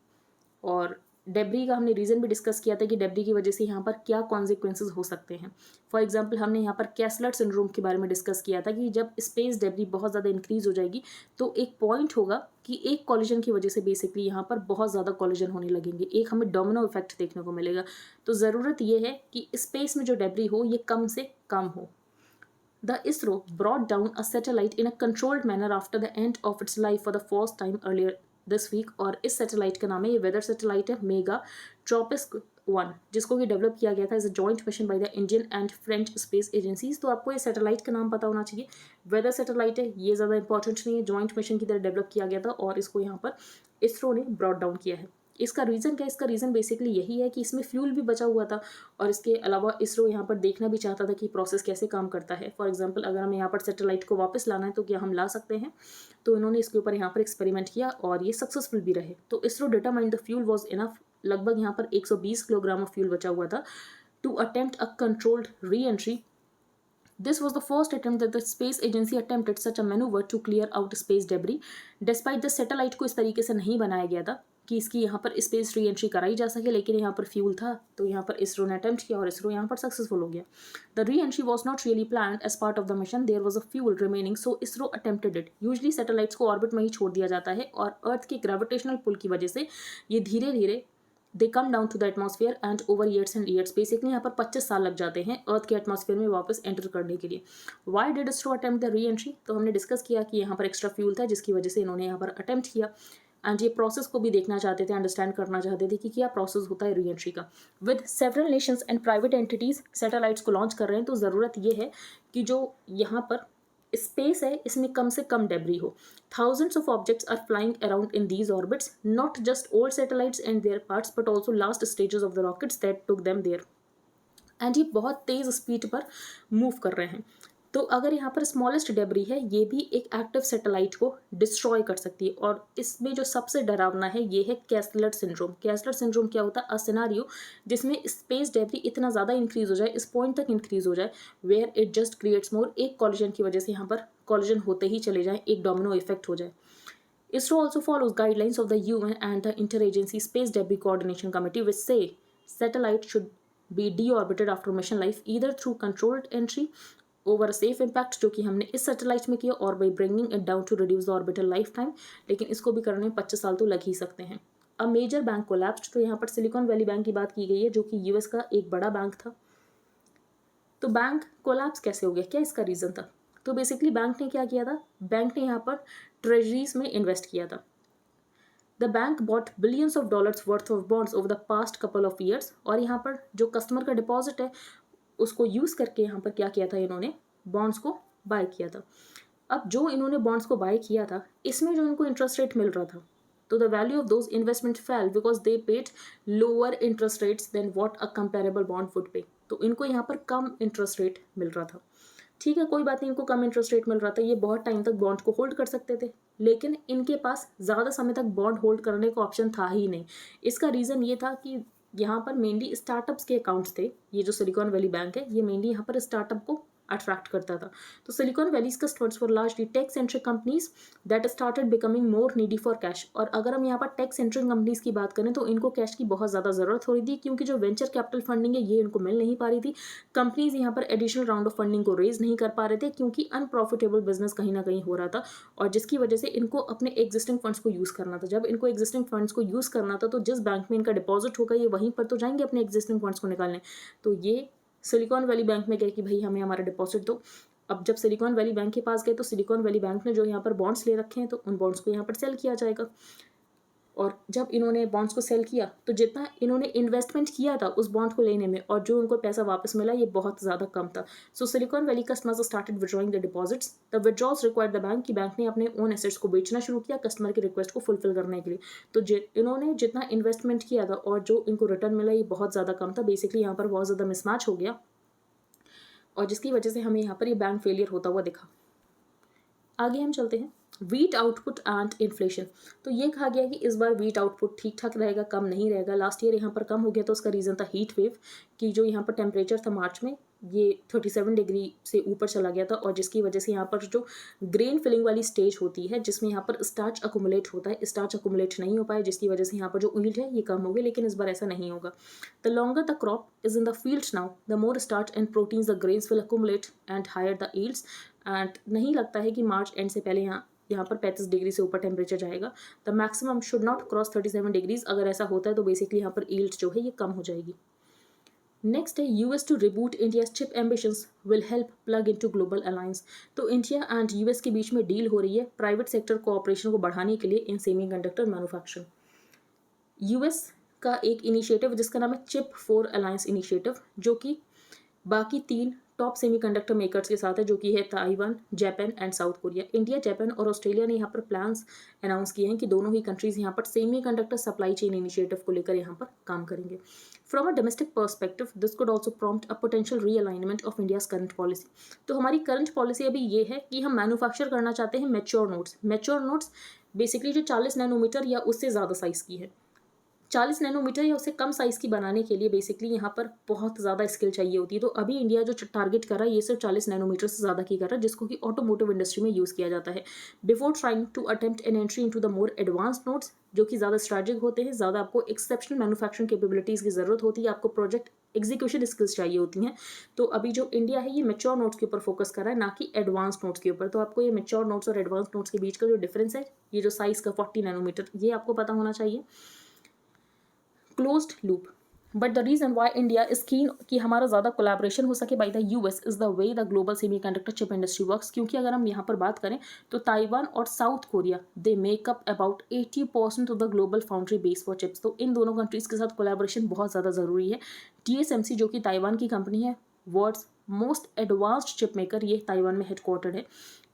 और डेब्री का हमने रीज़न भी डिस्कस किया था कि डेब्री की वजह से यहाँ पर क्या कॉन्सिक्वेंसेस हो सकते हैं। फॉर एग्जांपल, हमने यहाँ पर कैसलर सिंड्रोम के बारे में डिस्कस किया था कि जब स्पेस डेब्री बहुत ज़्यादा इंक्रीज हो जाएगी तो एक पॉइंट होगा कि एक कॉलिजन की वजह से बेसिकली यहाँ पर बहुत ज़्यादा कॉलिजन होने लगेंगे, एक हमें डोमिनो इफेक्ट देखने को मिलेगा। तो ज़रूरत ये है कि स्पेस में जो डेब्री हो ये कम से कम हो। The ISRO brought down a satellite in a controlled manner after the end of its life for the first time earlier this week, और इस सैटेलाइट का नाम है, ये वेदर सैटेलाइट है मेगा ट्रॉपिस्क 1, जिसको कि डेवलप किया गया था as a joint mission by the Indian and French space agencies. तो आपको ये सैटेलाइट का नाम पता होना चाहिए। वेदर सैटेलाइट है, ये ज़्यादा इंपॉर्टेंट नहीं है, जॉइंट मिशन की तरह डेवलप किया गया था और इसको यहाँ पर इसरो ने ब्रॉट डाउन किया है। इसका रीज़न क्या है? इसका रीज़न बेसिकली यही है कि इसमें फ्यूल भी बचा हुआ था, और इसके अलावा इसरो यहाँ पर देखना भी चाहता था कि प्रोसेस कैसे काम करता है। फॉर एग्जांपल, अगर हमें यहाँ पर सैटेलाइट को वापस लाना है तो क्या हम ला सकते हैं? तो इन्होंने इसके ऊपर यहाँ पर एक्सपेरिमेंट किया और ये सक्सेसफुल भी रहे। तो ISRO determined the fuel was enough, लगभग यहाँ पर 120 किलोग्राम ऑफ फ्यूल बचा हुआ था to attempt a controlled reentry. This was the first attempt that the space agency attempted such a maneuver to clear out space debris. Despite the satellite को इस तरीके से नहीं बनाया गया था कि इसकी यहाँ पर स्पेस री एंट्री कराई जा सके, लेकिन यहाँ पर फ्यूल था तो यहाँ पर इसरो ने अटेम्प्ट किया और इसरो यहाँ पर सक्सेसफुल हो गया। The reentry was not really planned as part of the mission, there was a fuel remaining, so ISRO attempted it. Usually satellites को ऑर्बिट में ही छोड़ दिया जाता है और अर्थ के ग्रेविटेशनल पुल की वजह से ये धीरे धीरे they come down to the atmosphere and over years and years. Basically यहाँ पर 25 साल लग जाते हैं अर्थ के एटमॉस्फेयर में वापस एंटर करने के लिए। Why did ISRO attempt the re entry? तो हमने डिस्कस किया कि यहाँ पर एक्स्ट्रा फ्यूल था जिसकी वजह से इन्होंने यहाँ पर अटेम्प्ट किया, एंड ये प्रोसेस को भी देखना चाहते थे, अंडरस्टैंड करना चाहते थे कि क्या प्रोसेस होता है री एंट्री का। With several Nations and private entities satellites को लॉन्च कर रहे हैं, तो ज़रूरत ये है कि जो यहाँ पर स्पेस है इसमें कम से कम डेब्री हो। Thousands of objects are flying around in these orbits, not just old satellites and their parts, but also last stages of the rockets that took them there. And ये बहुत तेज़ स्पीड पर move कर रहे हैं। तो अगर यहाँ पर स्मॉलेस्ट डेब्री है ये भी एक एक्टिव सैटेलाइट को डिस्ट्रॉय कर सकती है, और इसमें जो सबसे डरावना है ये है कैसलर सिंड्रोम। कैसलर सिंड्रोम क्या होता है? अ सिनारियो जिसमें स्पेस डेब्री इतना ज़्यादा इंक्रीज हो जाए, इस पॉइंट तक इंक्रीज हो जाए where it just creates more, एक कॉलिजन की वजह से यहाँ पर कॉलिजन होते ही चले जाए, एक डोमिनो इफेक्ट हो जाए। ISRO also follows guidelines of the UN and the Interagency Space Debris Coordination Committee, which say satellites should be deorbited after mission life either through controlled entry over a safe impact, जो कि हमने इस satellite में किया, और by bringing it down to reduce the orbital lifetime, लेकिन इसको भी करने में 25 साल तो लग ही सकते हैं। A major bank collapsed. तो यहाँ पर सिलिकॉन वैली बैंक की बात की गई है जो कि यूएस का एक बड़ा बैंक था। तो बैंक कोलैप्स कैसे हो गया, क्या इसका रीज़न था? तो बेसिकली बैंक ने क्या किया था, बैंक ने यहाँ पर ट्रेजरीज में इन्वेस्ट किया था। The bank bought billions of dollars worth of bonds over the past couple of years. और यहाँ पर जो कस्टमर का डिपॉजिट है उसको यूज़ करके यहाँ पर क्या किया था, इन्होंने बॉन्ड्स को बाय किया था। अब जो इन्होंने बॉन्ड्स को बाय किया था इसमें जो इनको इंटरेस्ट रेट मिल रहा था, तो the value of those investment fell because they paid lower interest rates than what a comparable bond would pay. तो इनको यहाँ पर कम इंटरेस्ट रेट मिल रहा था। ठीक है, कोई बात नहीं, इनको कम इंटरेस्ट रेट मिल रहा था, ये बहुत टाइम तक बॉन्ड को होल्ड कर सकते थे, लेकिन इनके पास ज़्यादा समय तक बॉन्ड होल्ड करने का ऑप्शन था ही नहीं। इसका रीज़न ये था कि यहाँ पर मेनली स्टार्टअप्स के अकाउंट्स थे। ये जो सिलिकॉन वैली बैंक है ये मेनली यहाँ पर स्टार्टअप को अट्रैक्ट करता था। तो Silicon Valley's customers for largely tech centric companies that started becoming more needy for cash. और अगर हम यहाँ पर टेक सेंट्रिक कंपनीज की बात करें तो इनको कैश की बहुत ज़्यादा ज़रूरत हो रही थी, क्योंकि जो वेंचर कैपिटल फंडिंग है ये इनको मिल नहीं पा रही थी। कंपनीज यहाँ पर एडिशनल राउंड ऑफ फंडिंग को रेज नहीं कर पा रहे थे क्योंकि अनप्रॉफिटेबल बिजनेस कहीं ना कहीं हो रहा था, और जिसकी वजह से इनको अपने एग्जिस्टिंग फंड्स को यूज़ करना था। जब इनको एग्जिस्टिंग फंड्स को यूज़ करना था तो जिस बैंक में इनका डिपॉजिट होगा ये वहीं पर तो जाएंगे अपने एग्जिस्टिंग फंड्स को निकालने। तो ये सिलिकॉन वैली बैंक में गए कि भाई हमें हमारा डिपॉजिट दो। अब जब सिलिकॉन वैली बैंक के पास गए तो सिलिकॉन वैली बैंक ने जो यहाँ पर बॉन्ड्स ले रखे हैं तो उन बॉन्ड्स को यहाँ पर सेल किया जाएगा। और जब इन्होंने बॉन्ड्स को सेल किया तो जितना इन्होंने इन्वेस्टमेंट किया था उस बॉन्ड को लेने में और जो उनको पैसा वापस मिला ये बहुत ज़्यादा कम था। So Silicon Valley customers started withdrawing the deposits. The withdrawals required the bank, की बैंक ने अपने ओन एसेट्स को बेचना शुरू किया कस्टमर की रिक्वेस्ट को फुलफिल करने के लिए। तो इन्होंने जितना इन्वेस्टमेंट किया था और जो इनको रिटर्न मिला ये बहुत ज़्यादा कम था। बेसिकली यहाँ पर बहुत ज़्यादा मिसमैच हो गया और जिसकी वजह से हमें यहाँ पर ये बैंक फेलियर होता हुआ दिखा। आगे हम चलते हैं, वीट आउटपुट एंड इन्फ्लेशन। तो ये कहा गया कि इस बार वीट आउटपुट ठीक ठाक रहेगा, कम नहीं रहेगा। लास्ट ईयर यहाँ पर कम हो गया तो उसका रीज़न था हीट वेव, कि जो यहाँ पर टेम्परेचर था मार्च में ये 37 डिग्री से ऊपर चला गया था, और जिसकी वजह से यहाँ पर जो ग्रेन फिलिंग वाली स्टेज होती है जिसमें यहाँ पर स्टार्च अकुमुलेट होता है, स्टार्च अकुमुलेट नहीं हो पाया, जिसकी वजह से यहाँ पर जो ईल्ड है ये कम हो गई। लेकिन इस बार ऐसा नहीं होगा। The longer the crop is in the fields now the more starch and proteins the grains will accumulate and higher the yields. And नहीं लगता है कि मार्च एंड से पहले यहाँ पर 35 डिग्री से ऊपर टेम्परेचर जाएगा। The maximum should not cross 37 degrees. अगर ऐसा होता है तो बेसिकली यहाँ पर ईल्ड जो है ये कम हो जाएगी। नेक्स्ट है US to reboot India's chip ambitions will help plug into global alliance. तो इंडिया एंड यूएस के बीच में डील हो रही है प्राइवेट सेक्टर कोऑपरेशन को बढ़ाने के लिए इन सेमीकंडक्टर मैन्युफैक्चरिंग। यूएस का एक इनिशिएटिव जिसका नाम है चिप 4 अलायंस इनिशिएटिव, जो कि बाकी 3 टॉप सेमीकंडक्टर मेकर्स के साथ है, जो कि है Taiwan, Japan and south Korea. India, Japan और ऑस्ट्रेलिया ने यहाँ पर प्लान्स अनाउंस किए हैं कि दोनों ही कंट्रीज यहाँ पर सेमीकंडक्टर सप्लाई चेन इनिशिएटिव को लेकर यहाँ पर काम करेंगे। From a domestic perspective this could also prompt a potential realignment of India's current policy. तो हमारी करंट पॉलिसी अभी ये है कि हम मैन्युफैक्चर करना चाहते हैं mature notes. Mature notes basically जो 40 नैनोमीटर या उससे ज़्यादा साइज़ की है। 40 नैनोमीटर या उससे कम साइज़ की बनाने के लिए बेसिकली यहाँ पर बहुत ज़्यादा स्किल चाहिए होती है। तो अभी इंडिया जो टारगेट कर रहा है ये सिर्फ 40 नैनोमीटर से ज़्यादा की कर रहा है, जिसको कि ऑटोमोटिव इंडस्ट्री में यूज़ किया जाता है। Before trying to attempt an entry into the more advance nodes, जो कि ज़्यादा स्ट्रैटेजिक होते हैं, ज़्यादा आपको एक्सेप्शनल मैन्युफैक्चरिंग कैपेबिलिटीज़ की ज़रूरत होती है, आपको प्रोजेक्ट एग्जीक्यूशन स्किल्स चाहिए होती हैं। तो अभी जो इंडिया है ये मेच्योर नोट्स के ऊपर फोकस कर रहा है, ना कि एडवांस नोट्स के ऊपर। तो आपको ये मेच्योर नोट्स और एडवांस नोट्स के बीच का जो डिफरेंस है, ये जो साइज़ का 40 नैनोमीटर, ये आपको पता होना चाहिए। Closed loop, but the reason why India is keen कि हमारा ज़्यादा कोलैबोरेशन हो सके by the US is the way the global semiconductor chip industry works. क्योंकि अगर हम यहाँ पर बात करें तो ताइवान और south Korea they makeup about 80% of the global foundry base for chips. तो इन दोनों कंट्रीज़ के साथ कोलैबोरेशन बहुत ज़्यादा ज़रूरी है। TSMC जो कि ताइवान की कंपनी है, world's most advanced chip maker, ये ताइवान में हेडक्वार्टर्ड है।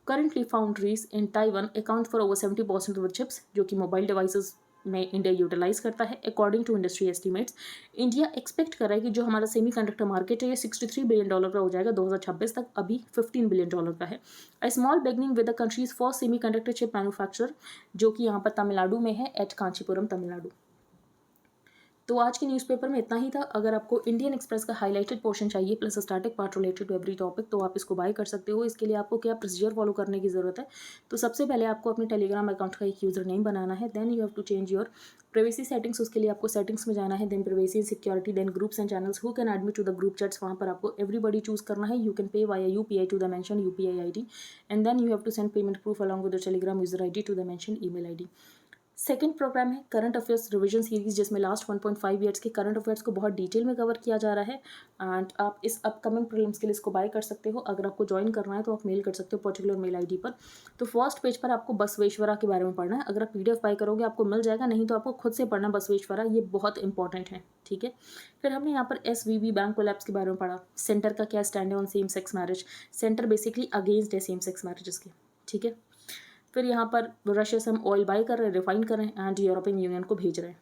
Currently, foundries in Taiwan account for over 70% of the chips जो कि मोबाइल डिवाइसेस में इंडिया यूटिलाइज करता है। According to industry estimates, India expect कर रहा है कि जो हमारा सेमी कंडक्टर मार्केट है ये $63 बिलियन का हो जाएगा 2026 तक, अभी $15 बिलियन का है। A small beginning with the countries first semi conductor chip manufacturer, जो कि यहाँ पर तमिलनाडु में है, एट कांचीपुरम, तमिलनाडु। तो आज के न्यूज़पेपर में इतना ही था। अगर आपको इंडियन एक्सप्रेस का हाईलाइटेड पोर्शन चाहिए plus static part related to every topic, तो आप इसको बाय कर सकते हो। इसके लिए आपको क्या प्रोसीजर फॉलो करने की ज़रूरत है, तो सबसे पहले आपको अपने टेलीग्राम अकाउंट का एक यूज़र नेम बनाना है। Then you have to change your privacy settings. उसके लिए आपको सेटिंग्स में जाना है, then privacy and security, then groups and channels who can admit to the group chats. वहाँ पर आपको एवरीबडी चूज करना है। You can pay via UPI to the mention UPI ID, and then you have to send payment proof along with the Telegram user ID to the mention email ID। Second program है current affairs revision series, जिसमें last 1.5 years के current affairs को बहुत detail में cover किया जा रहा है। एंड आप इस अपकमिंग प्रीलिम्स के लिए इसको बाय कर सकते हो। अगर आपको ज्वाइन करना है तो आप मेल कर सकते हो पर्टिकुलर मेल आईडी पर। तो फर्स्ट पेज पर आपको बसवेश्वरा के बारे में पढ़ना है। अगर आप PDF बाय करोगे आपको मिल जाएगा, नहीं तो आपको खुद से पढ़ना बसवेश्वरा, ये बहुत इंपॉर्टेंट है, ठीक है। फिर हमने यहाँ पर SVB बैंक कोलैप्स के बारे में पढ़ा। सेंटर का क्या स्टैंड है on same sex marriage. Centre basically against है सेम सेक्स मैरिजेस के, ठीक है। फिर यहाँ पर रशिया से हम ऑयल बाई कर रहे हैं, रिफाइन कर रहे हैं एंड यूरोपियन यूनियन को भेज रहे हैं।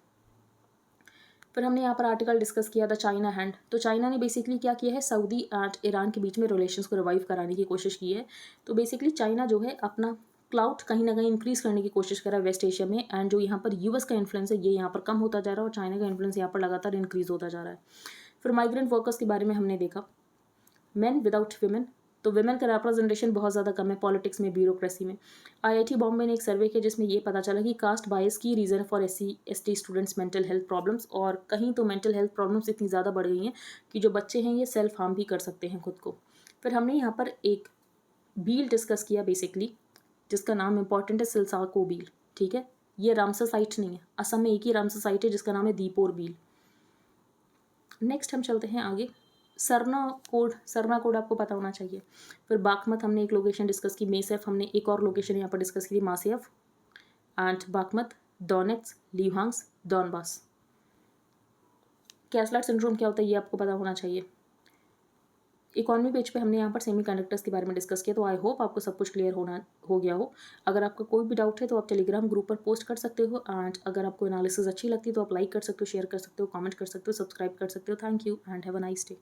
फिर हमने यहाँ पर आर्टिकल डिस्कस किया था चाइना हैंड। तो चाइना ने बेसिकली क्या किया है, सऊदी एंड ईरान के बीच में रिलेशंस को रिवाइव कराने की कोशिश की है। तो बेसिकली चाइना जो है अपना क्लाउड कहीं ना कहीं इंक्रीज करने की कोशिश कर रहा है वेस्ट एशिया में। एंड जो यहाँ पर US का इन्फ्लुएंस है ये यहाँ पर कम होता जा रहा है और चाइना का इन्फ्लुएंस यहाँ पर लगातार इंक्रीज होता जा रहा है। फिर माइग्रेंट वर्कर्स के बारे में हमने देखा, मेन विदाउट वीमेन। तो विमेन का रिप्रेजेंटेशन बहुत ज़्यादा कम है पॉलिटिक्स में, ब्यूरोक्रेसी में। IIT बॉम्बे ने एक सर्वे किया जिसमें ये पता चला कि कास्ट बायस की reason for SC/ST students mental health problems. और कहीं तो मेंटल हेल्थ प्रॉब्लम्स इतनी ज़्यादा बढ़ गई हैं कि जो बच्चे हैं ये सेल्फ हार्म भी कर सकते हैं खुद को। फिर हमने यहाँ पर एक बील डिस्कस किया बेसिकली, जिसका नाम इंपॉर्टेंट है सिलसाको बील, ठीक है। ये रामसर साइट नहीं है, असम में एक ही रामसर साइट है जिसका नाम है दीपोर बील। नेक्स्ट हम चलते हैं आगे। सरना कोड आपको पता होना चाहिए। फिर बागमत हमने एक लोकेशन डिस्कस की। मेसेफ हमने एक और लोकेशन यहाँ पर डिस्कस की थी, मासेफ एंड बागमत, डोनेट्स, ल्यूहांस, डॉनबास। कैसलाट सिंड्रोम क्या होता है ये आपको पता होना चाहिए। इकॉनमी पेज पे हमने यहाँ पर सेमीकंडक्टर्स के बारे में डिस्कस किया। तो आई होप आपको सब कुछ क्लियर हो गया हो। अगर आपका कोई भी डाउट है तो आप टेलीग्राम ग्रुप पर पोस्ट कर सकते हो। एंड अगर आपको एनालिसिस अच्छी लगती है तो आप लाइक कर सकते हो, शेयर कर सकते हो, कमेंट कर सकते हो, सब्सक्राइब कर सकते हो। Thank you and have a nice day.